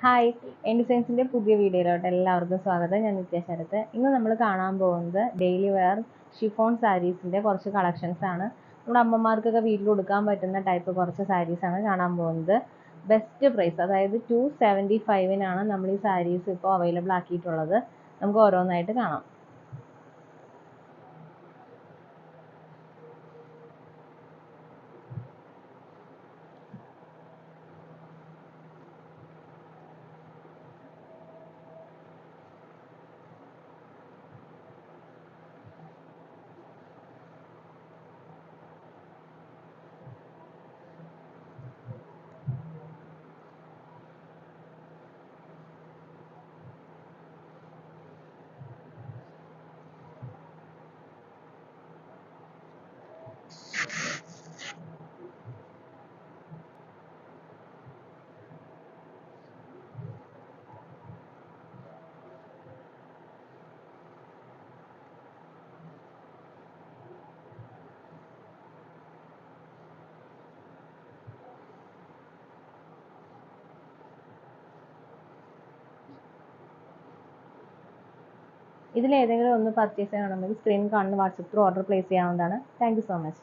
Hi, N ഡിസൈൻസിൻ്റെ പുതിയ വീഡിയോയിലോട്ട് എല്ലാവർക്കും സ്വാഗതം. ഞാൻ നിത്യ ശരത്ത്. ഇന്ന് നമ്മൾ കാണാൻ പോകുന്നത് ഡെയിലി വെയർ ഷിഫോൺ സാരീസിൻ്റെ കുറച്ച് കളക്ഷൻസ് ആണ്. നമ്മുടെ അമ്മമാർക്കൊക്കെ വീട്ടിൽ കൊടുക്കാൻ പറ്റുന്ന ടൈപ്പ് കുറച്ച് സാരീസ് ആണ് കാണാൻ പോകുന്നത്. ബെസ്റ്റ് പ്രൈസ്, അതായത് 275-നാണ് നമ്മൾ ഈ സാരീസ് ഇപ്പോൾ അവൈലബിൾ ആക്കിയിട്ടുള്ളത്. നമുക്ക് ഓരോന്നായിട്ട് കാണാം. ഇതിൽ ഏതെങ്കിലും ഒന്ന് പർച്ചേസ് ചെയ്യണമെങ്കിൽ സ്ക്രീൻ കാണുന്ന വാട്സപ്പ് ത്രൂ ഓർഡർ പ്ലേസ് ചെയ്യാവുന്നതാണ്. Thank you so much.